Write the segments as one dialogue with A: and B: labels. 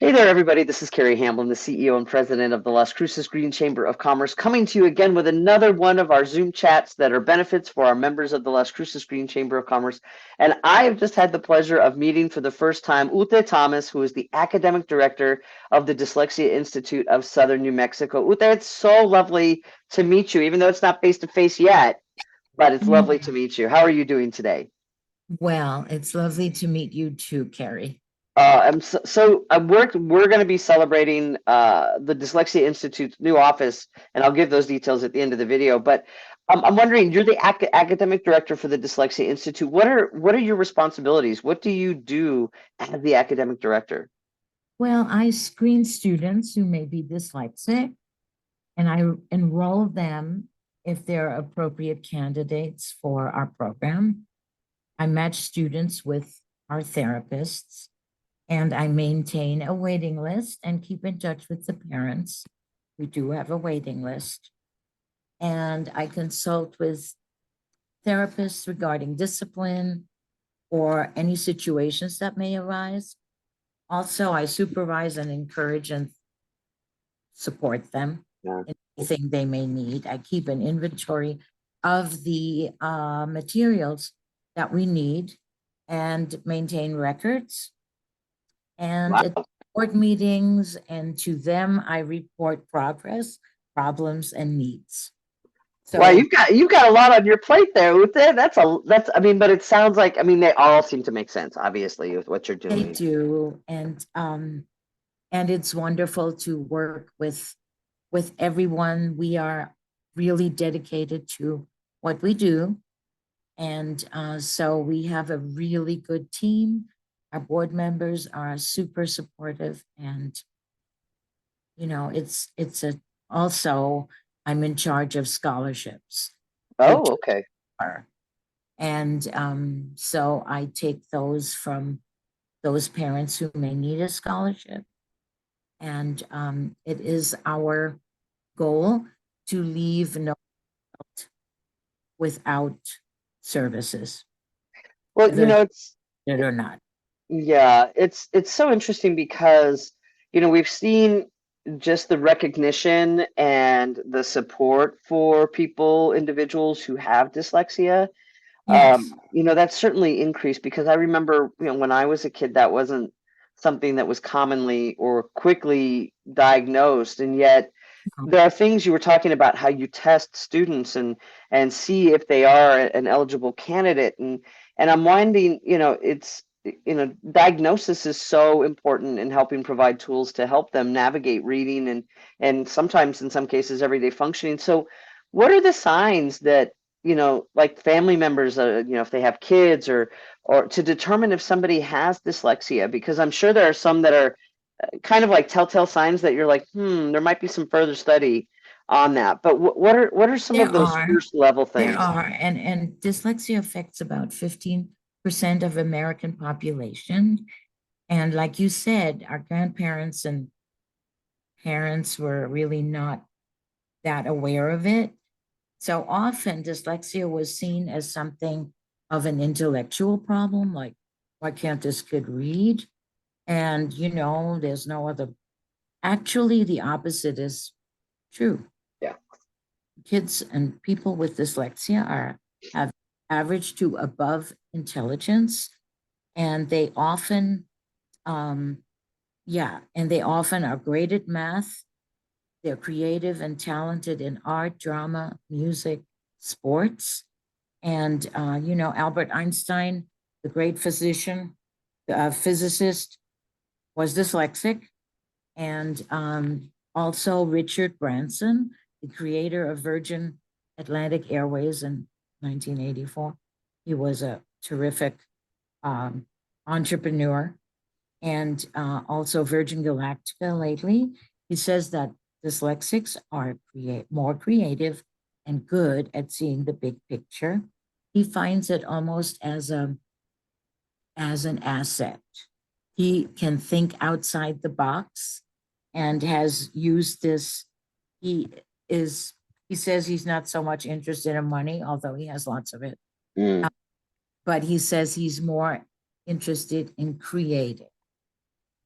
A: Hey there, everybody. This is Carrie Hamblen, the CEO and president of the Las Cruces Green Chamber of Commerce, coming to you again with another one of our Zoom chats that are benefits for our members of the Las Cruces Green Chamber of Commerce. And I have just had the pleasure of meeting for the first time Ute Thomas, who is the academic director of the Dyslexia Institute of Southern New Mexico. Ute, it's so lovely to meet you, even though it's not face to face yet, but it's lovely to meet you. How are you doing today?
B: Well, it's lovely to meet you too, Carrie.
A: We're going to be celebrating the Dyslexia Institute's new office, and I'll give those details at the end of the video. But I'm wondering, you're the academic director for the Dyslexia Institute. What are your responsibilities? What do you do as the academic director?
B: Well, I screen students who may be dyslexic and I enroll them if they're appropriate candidates for our program. I match students with our therapists and I maintain a waiting list and keep in touch with the parents. We do have a waiting list. And I consult with therapists regarding discipline or any situations that may arise. Also, I supervise and encourage and support them
A: Yeah.
B: in anything they may need. I keep an inventory of the materials that we need and maintain records and at
A: Wow.
B: board meetings, and to them I report progress, problems, and needs.
A: Wow,
B: So
A: you've got a lot on your plate there, Ute. That's I mean, but it sounds like, I mean, they all seem to make sense, obviously, with what you're
B: they
A: doing.
B: do, and it's wonderful to work with everyone. We are really dedicated to what we do. And so we have a really good team. Our board members are super supportive. And, it's a also, I'm in charge of scholarships, which
A: Oh, okay.
B: are, and so I take those from those parents who may need a scholarship. And it is our goal to leave no without services,
A: Well,
B: whether it or not.
A: yeah, it's so interesting because, we've seen just the recognition and the support for people, individuals who have dyslexia.
B: Yes.
A: That's certainly increased because I remember, when I was a kid, that wasn't something that was commonly or quickly diagnosed, and yet there are things you were talking about how you test students and see if they are an eligible candidate, and I'm wondering, diagnosis is so important in helping provide tools to help them navigate reading and sometimes in some cases everyday functioning. So what are the signs that, like family members, if they have kids, or to determine if somebody has dyslexia? Because I'm sure there are some that are kind of like telltale signs that you're like, there might be some further study on that. But what are some
B: There
A: of those
B: are,
A: first level
B: there
A: things?
B: are, and dyslexia affects about 15% of American population. And like you said, our grandparents and parents were really not that aware of it. So often dyslexia was seen as something of an intellectual problem, like, why can't this kid read? And, there's no other. Actually, the opposite is true.
A: Yeah.
B: Kids and people with dyslexia have average to above intelligence, and they often, and they often are great at math. They're creative and talented in art, drama, music, sports. And, Albert Einstein, the great physicist, was dyslexic. And also Richard Branson, the creator of Virgin Atlantic Airways in 1984. He was a terrific um, entrepreneur, and also Virgin Galactica lately. He says that dyslexics are more creative and good at seeing the big picture. He finds it almost as an asset. He can think outside the box and has used this. He is, he says he's not so much interested in money, although he has lots of it.
A: Mm.
B: But he says he's more interested in creating.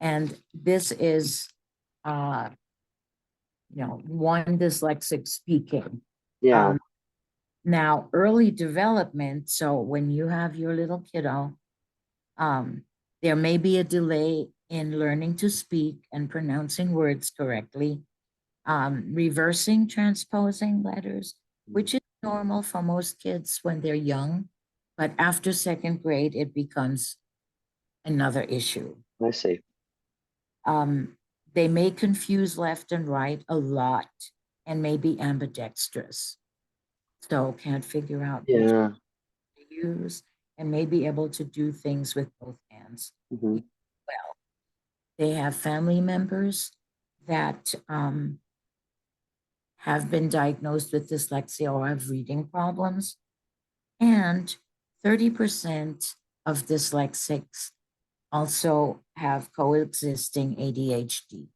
B: And this is, uh, one dyslexic speaking.
A: Yeah.
B: Now, early development, so when you have your little kiddo, there may be a delay in learning to speak and pronouncing words correctly, reversing, transposing letters, which is normal for most kids when they're young, but after second grade, it becomes another issue.
A: I see.
B: They may confuse left and right a lot and may be ambidextrous. So can't figure out which
A: Yeah.
B: to use and may be able to do things with both hands
A: Hmm.
B: well. They have family members that have been diagnosed with dyslexia or have reading problems. And 30% of dyslexics also have coexisting ADHD.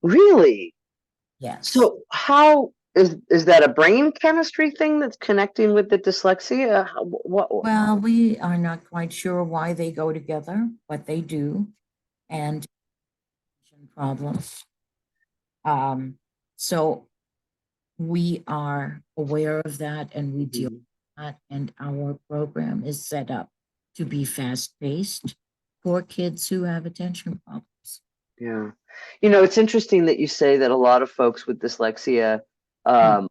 A: Really?
B: Yes.
A: So how is that a brain chemistry thing that's connecting with the dyslexia? What?
B: Well, we are not quite sure why they go together, but they do, and problems. So we are aware of that and we deal with that, and our program is set up to be fast-paced for kids who have attention problems.
A: Yeah. It's interesting that you say that a lot of folks with dyslexia are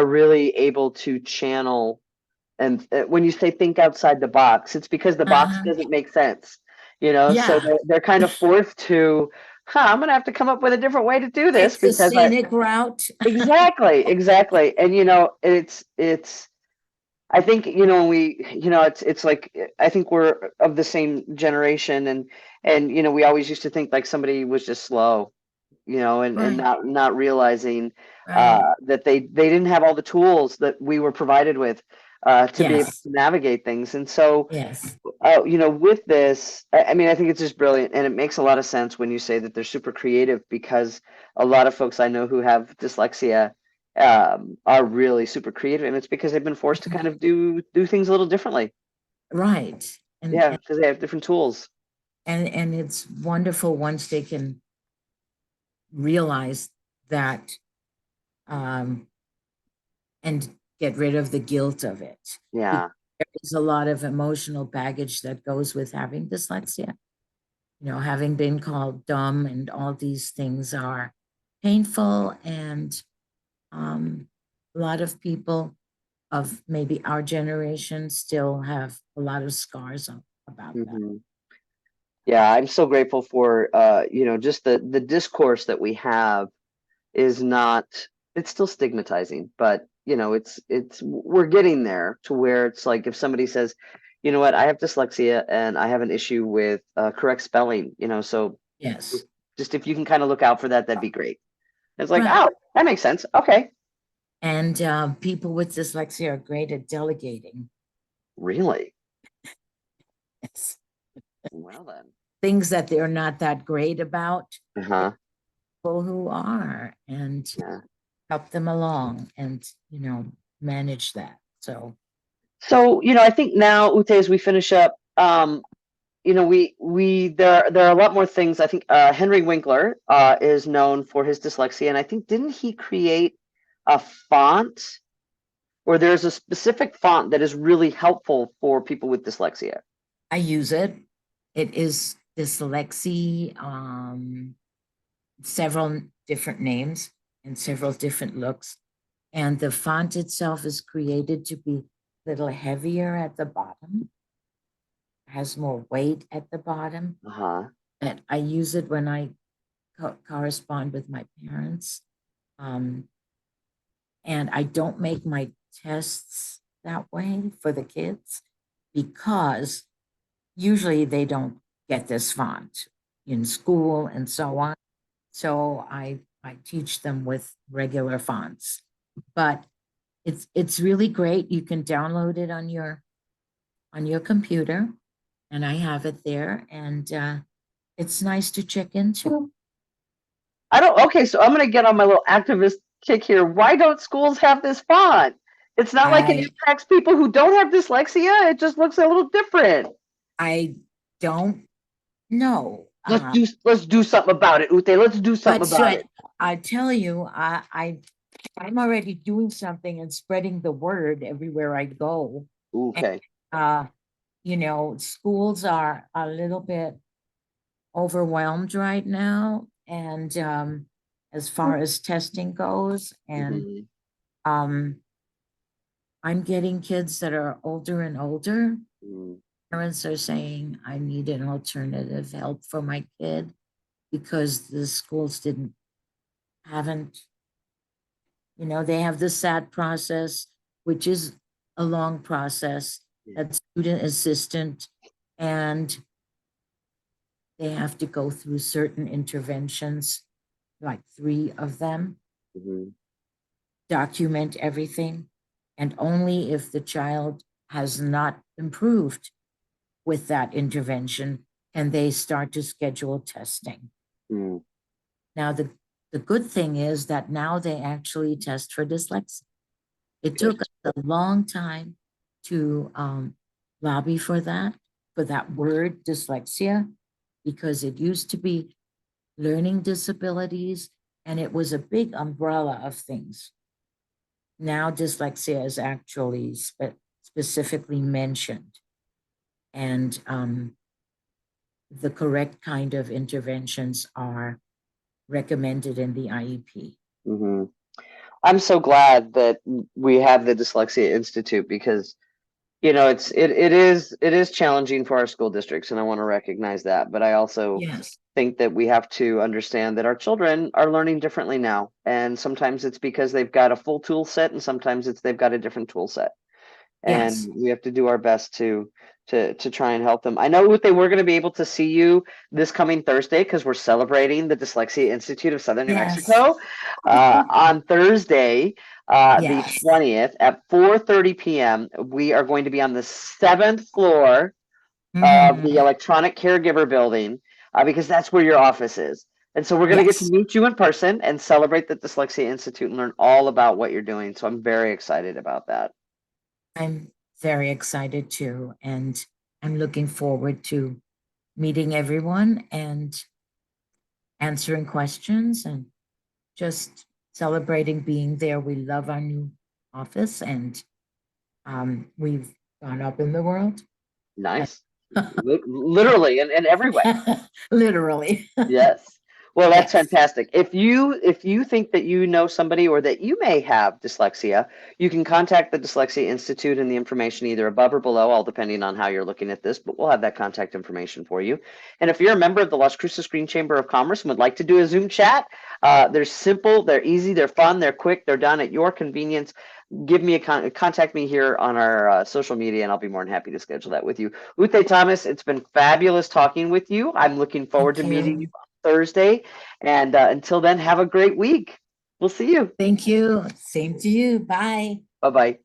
A: really able to channel. And when you say think outside the box, it's because the box doesn't make sense, so
B: Yeah,
A: they're kind of forced to, I'm going to have to come up with a different way to do this
B: take the
A: because
B: scenic route.
A: exactly. And, it's, I think, it's like, I think we're of the same generation and, we always used to think like somebody was just slow, and
B: Right,
A: not realizing
B: right.
A: that they didn't have all the tools that we were provided with to be able
B: Yes,
A: to navigate things. And so,
B: yes,
A: with this, I mean, I think it's just brilliant, and it makes a lot of sense when you say that they're super creative because a lot of folks I know who have dyslexia are really super creative, and it's because they've been forced to kind of do things a little differently.
B: right.
A: Yeah, because they have different tools.
B: And it's wonderful once they can realize that um, and get rid of the guilt of it.
A: Yeah.
B: There is a lot of emotional baggage that goes with having dyslexia. Having been called dumb and all these things are painful, and a lot of people of maybe our generation still have a lot of scars about that.
A: Hmm. Yeah, I'm so grateful for just the discourse that we have is not, it's still stigmatizing, but it's we're getting there to where it's like if somebody says, you know what, I have dyslexia and I have an issue with correct spelling, so
B: Yes,
A: just if you can kind of look out for that, that'd be great. It's like,
B: right.
A: oh, that makes sense. Okay.
B: And people with dyslexia are great at delegating.
A: Really?
B: Yes.
A: Well then.
B: Things that they're not that great about,
A: Uh-huh.
B: people who are, and
A: Yeah.
B: help them along and, manage that.
A: So, I think now, Ute, as we finish up, we there are a lot more things. I think Henry Winkler is known for his dyslexia, and I think didn't he create a font, or there's a specific font that is really helpful for people with dyslexia?
B: I use it. It is Dyslexia, several different names and several different looks. And the font itself is created to be a little heavier at the bottom, has more weight at the bottom.
A: Uh-huh.
B: And I use it when I correspond with my parents. Um, and I don't make my tests that way for the kids because usually they don't get this font in school and so on. So I teach them with regular fonts. But it's really great. You can download it on your computer, and I have it there, and it's nice to check into.
A: I don't. Okay, so I'm gonna get on my little activist kick here. Why don't schools have this font? It's not like it
B: I
A: impacts people who don't have dyslexia. It just looks a little different.
B: I don't know. Uh,
A: Let's do something about it, Ute. Let's do something
B: but
A: about it.
B: I tell you, I'm already doing something and spreading the word everywhere I go. And,
A: Okay.
B: uh, you know, schools are a little bit overwhelmed right now. And as far as testing goes, and
A: Mhm.
B: um, I'm getting kids that are older and older.
A: Mhm.
B: Parents are saying, I need an alternative help for my kid because the schools haven't, you know, they have the SAT process, which is a long process,
A: Yeah.
B: that student assistant, and they have to go through certain interventions, like 3 of them,
A: Mhm.
B: document everything. And only if the child has not improved with that intervention can they start to schedule testing.
A: Mhm.
B: Now, the good thing is that now they actually test for dyslexia. It
A: Good.
B: took us a long time to lobby for that word dyslexia, because it used to be learning disabilities and it was a big umbrella of things. Now dyslexia is actually specifically mentioned, and the correct kind of interventions are recommended in the IEP.
A: Mhm. I'm so glad that we have the Dyslexia Institute because it is challenging for our school districts, and I want to recognize that. But I also
B: Yes.
A: think that we have to understand that our children are learning differently now, and sometimes it's because they've got a full tool set, and sometimes it's they've got a different tool set. And
B: Yes.
A: we have to do our best to try and help them. I know that they were going to be able to see you this coming Thursday because we're celebrating the Dyslexia Institute of Southern New
B: Yes.
A: Mexico on Thursday, the
B: Yes.
A: 20th at 4:30 p.m. We are going to be on the 7th floor of the
B: Mhm.
A: electronic caregiver building because that's where your office is. And so we're going to get to
B: Yes.
A: meet you in person and celebrate the Dyslexia Institute and learn all about what you're doing. So I'm very excited about that.
B: I'm very excited too. And I'm looking forward to meeting everyone and answering questions and just celebrating being there. We love our new office, and we've gone up in the world.
A: Nice. Literally in every way.
B: Literally.
A: Yes. Well, that's
B: Yes.
A: fantastic. If you think that you know somebody or that you may have dyslexia, you can contact the Dyslexia Institute and the information either above or below, all depending on how you're looking at this, but we'll have that contact information for you. And if you're a member of the Las Cruces Green Chamber of Commerce and would like to do a Zoom chat, they're simple, they're easy, they're fun, they're quick, they're done at your convenience. Give me contact me here on our social media, and I'll be more than happy to schedule that with you. Ute Thomas, it's been fabulous talking with you. I'm looking forward
B: Thank
A: to meeting you
B: you.
A: on Thursday, and until then, have a great week. We'll see you.
B: Thank you. Same to you. Bye.
A: Bye bye.